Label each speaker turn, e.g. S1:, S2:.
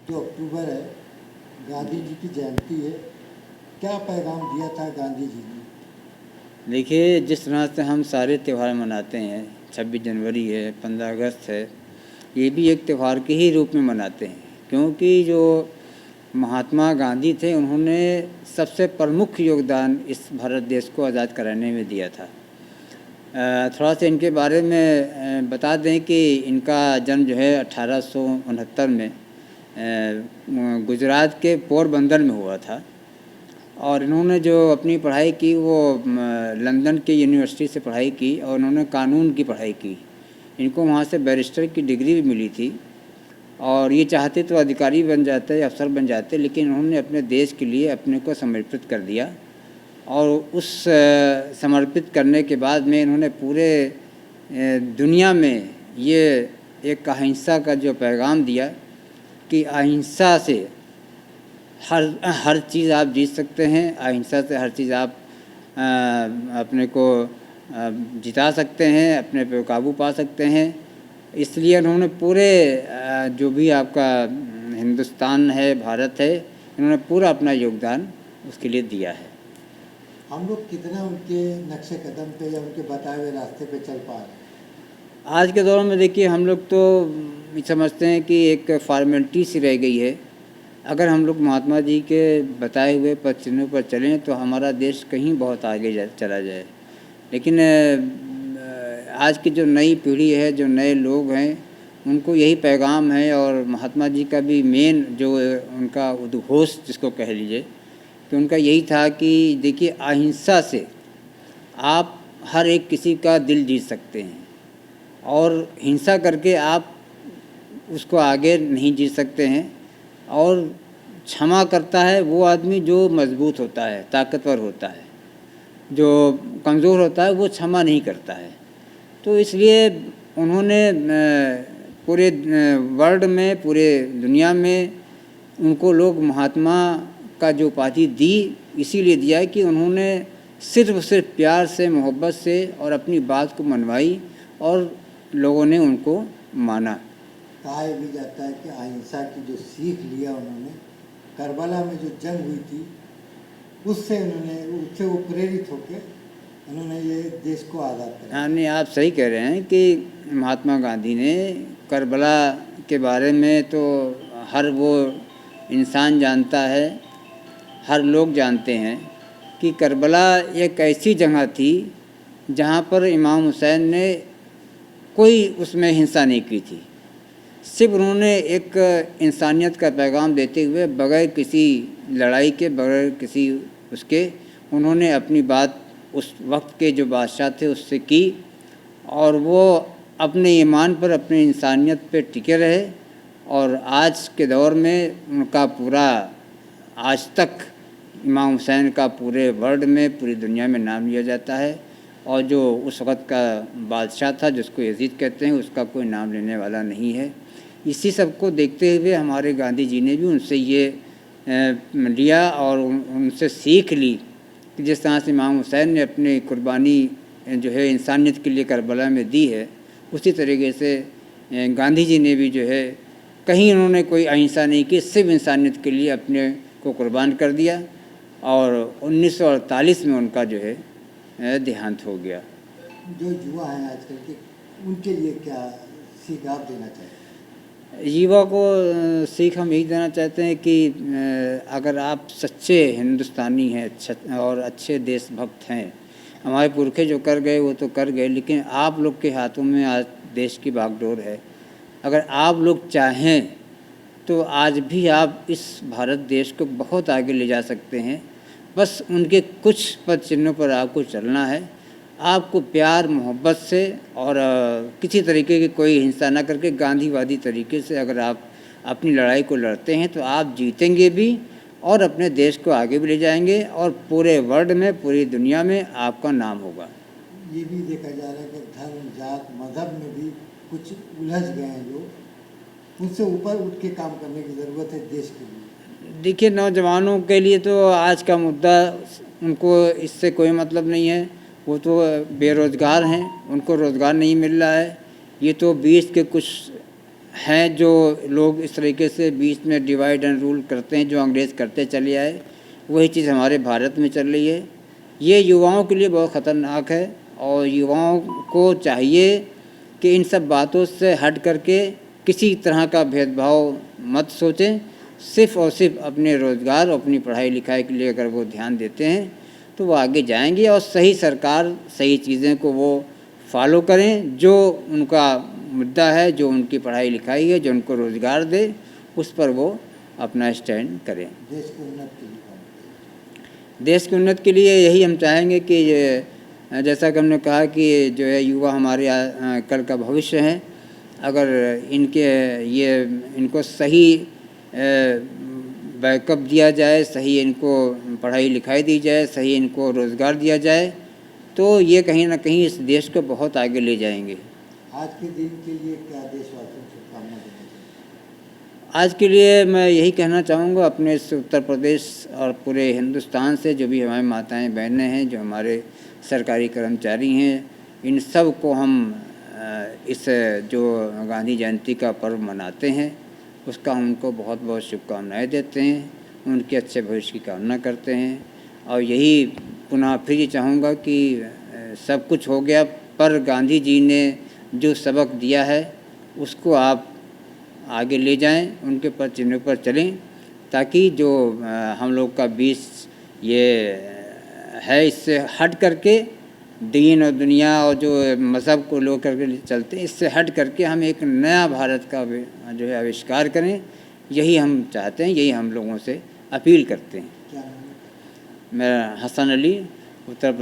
S1: जो अक्टूबर है, गांधी जी की जयंती है, क्या पैगाम दिया था गांधी जी ने?
S2: देखिए, जिस तरह से हम सारे त्यौहार मनाते हैं, 26 जनवरी है, 15 अगस्त है, ये भी एक त्यौहार के ही रूप में मनाते हैं, क्योंकि जो महात्मा गांधी थे उन्होंने सबसे प्रमुख योगदान इस भारत देश को आज़ाद कराने में दिया था। थोड़ा सा इनके बारे में बता दें कि इनका जन्म जो है 1869 में गुजरात के पोरबंदर में हुआ था। और इन्होंने जो अपनी पढ़ाई की वो लंदन के यूनिवर्सिटी से पढ़ाई की और उन्होंने कानून की पढ़ाई की। इनको वहाँ से बैरिस्टर की डिग्री भी मिली थी और ये चाहते तो अधिकारी बन जाते, अफसर बन जाते, लेकिन उन्होंने अपने देश के लिए अपने को समर्पित कर दिया। और उस समर्पित करने के बाद में इन्होंने पूरे दुनिया में ये एक अहिंसा का जो पैगाम दिया कि अहिंसा से हर चीज़ आप जीत सकते हैं, अहिंसा से हर चीज़ आप अपने को जिता सकते हैं, अपने पे काबू पा सकते हैं। इसलिए उन्होंने पूरे जो भी आपका हिंदुस्तान है, भारत है, इन्होंने पूरा अपना योगदान उसके लिए दिया है।
S1: हम लोग कितना उनके नक्शे कदम पे या उनके बताए हुए रास्ते पे चल पा रहे हैं?
S2: आज के दौर में देखिए, हम लोग तो समझते हैं कि एक फॉर्मेलिटी सी रह गई है। अगर हम लोग महात्मा जी के बताए हुए पथ चिन्हों पर चलें तो हमारा देश कहीं बहुत आगे चला जाए। लेकिन आज की जो नई पीढ़ी है, जो नए लोग हैं, उनको यही पैगाम है। और महात्मा जी का भी मेन जो उनका उद्घोष जिसको कह लीजिए कि उनका यही था कि देखिए, अहिंसा से आप हर एक किसी का दिल जीत सकते हैं और हिंसा करके आप उसको आगे नहीं जीत सकते हैं। और क्षमा करता है वो आदमी जो मजबूत होता है, ताकतवर होता है। जो कमज़ोर होता है वो क्षमा नहीं करता है। तो इसलिए उन्होंने पूरे वर्ल्ड में, पूरे दुनिया में उनको लोग महात्मा का जो उपाधि दी, इसीलिए दिया है कि उन्होंने सिर्फ प्यार से, मोहब्बत से और अपनी बात को मनवाई और लोगों ने उनको माना।
S1: कहा भी जाता है कि अहिंसा की जो सीख लिया उन्होंने, करबला में जो जंग हुई थी, उससे वो प्रेरित होकर उन्होंने ये देश को आज़ाद कराया।
S2: हाँ, नहीं, आप सही कह रहे हैं कि महात्मा गांधी ने करबला के बारे में तो हर वो इंसान जानता है, हर लोग जानते हैं कि करबला एक ऐसी जगह थी जहाँ पर इमाम हुसैन ने कोई उसमें हिंसा नहीं की थी। सिर्फ उन्होंने एक इंसानियत का पैगाम देते हुए बगैर किसी लड़ाई के, बगैर किसी उसके, उन्होंने अपनी बात उस वक्त के जो बादशाह थे उससे की और वो अपने ईमान पर, अपने इंसानियत पे टिके रहे। और आज के दौर में उनका पूरा, आज तक इमाम हुसैन का पूरे वर्ल्ड में, पूरी दुनिया में नाम लिया जाता है। और जो उस वक़्त का बादशाह था जिसको यजीद कहते हैं, उसका कोई नाम लेने वाला नहीं है। इसी सब को देखते हुए हमारे गांधी जी ने भी उनसे ये लिया और उनसे सीख ली कि जिस तरह से इमाम हुसैन ने अपनी कुर्बानी जो है इंसानियत के लिए करबला में दी है, उसी तरीके से गांधी जी ने भी जो है कहीं उन्होंने कोई अहिंसा नहीं की, सिर्फ इंसानियत के लिए अपने को कुर्बान कर दिया। और 1948 में उनका जो है देहांत हो गया।
S1: जो युवा हैं आजकल के, उनके लिए क्या सीख आप देना चाहते हैं?
S2: युवा को सीख हम यही देना चाहते हैं कि अगर आप सच्चे हिंदुस्तानी हैं और अच्छे देशभक्त हैं, हमारे पुरखे जो कर गए वो तो कर गए, लेकिन आप लोग के हाथों में आज देश की बागडोर है। अगर आप लोग चाहें तो आज भी आप इस भारत देश को बहुत आगे ले जा सकते हैं। बस उनके कुछ पद चिन्हों पर आपको चलना है। आपको प्यार, मोहब्बत से और किसी तरीके की कोई हिंसा ना करके गांधीवादी तरीके से अगर आप अपनी लड़ाई को लड़ते हैं तो आप जीतेंगे भी और अपने देश को आगे भी ले जाएंगे और पूरे वर्ल्ड में, पूरी दुनिया में आपका नाम होगा।
S1: ये भी देखा जा रहा है कि धर्म, जात, मज़हब में भी कुछ उलझ गए हैं लोग, उनसे ऊपर उठ के काम करने की ज़रूरत है देश के लिए।
S2: देखिए, नौजवानों के लिए तो आज का मुद्दा, उनको इससे कोई मतलब नहीं है। वो तो बेरोज़गार हैं, उनको रोज़गार नहीं मिल रहा है। ये तो 20 के कुछ हैं जो लोग इस तरीके से बीच में डिवाइड एंड रूल करते हैं, जो अंग्रेज़ करते चले आए, वही चीज़ हमारे भारत में चल रही है। ये युवाओं के लिए बहुत ख़तरनाक है और युवाओं को चाहिए कि इन सब बातों से हट करके किसी तरह का भेदभाव मत सोचें। सिर्फ़ और सिर्फ अपने रोज़गार और अपनी पढ़ाई लिखाई के लिए अगर वो ध्यान देते हैं तो वो आगे जाएंगे और सही सरकार सही चीज़ें को वो फॉलो करें। जो उनका मुद्दा है, जो उनकी पढ़ाई लिखाई है, जो उनको रोज़गार दे, उस पर वो अपना स्टैंड करें।
S1: देश की उन्नति के लिए काम करें।
S2: देश की उन्नति के लिए यही हम चाहेंगे कि ये जैसा कि हमने कहा कि जो है युवा हमारे कल का भविष्य है। अगर इनको सही बैकअप दिया जाए, सही इनको पढ़ाई लिखाई दी जाए, सही इनको रोज़गार दिया जाए, तो ये कहीं ना कहीं इस देश को बहुत आगे ले जाएंगे।
S1: आज के दिन के लिए क्या देशवासियों को शुभकामना देना चाहिए?
S2: आज के लिए मैं यही कहना चाहूँगा अपने इस उत्तर प्रदेश और पूरे हिंदुस्तान से जो भी हमारी माताएं बहनें हैं, जो हमारे सरकारी कर्मचारी हैं, इन सब को हम इस जो गांधी जयंती का पर्व मनाते हैं उसका उनको बहुत बहुत शुभकामनाएं देते हैं, उनके अच्छे भविष्य की कामना करते हैं। और यही पुनः फिर ये चाहूँगा कि सब कुछ हो गया, पर गांधी जी ने जो सबक दिया है उसको आप आगे ले जाएं, उनके पर चिन्ह पर चलें, ताकि जो हम लोग का बीच ये है इससे हट करके दीन और दुनिया और जो मज़हब को लोग करके चलते हैं, इससे हट करके हम एक नया भारत का जो है आविष्कार करें। यही हम चाहते हैं, यही हम लोगों से अपील करते हैं।
S1: क्या नाम है?
S2: मेरा हसन अली, उत्तर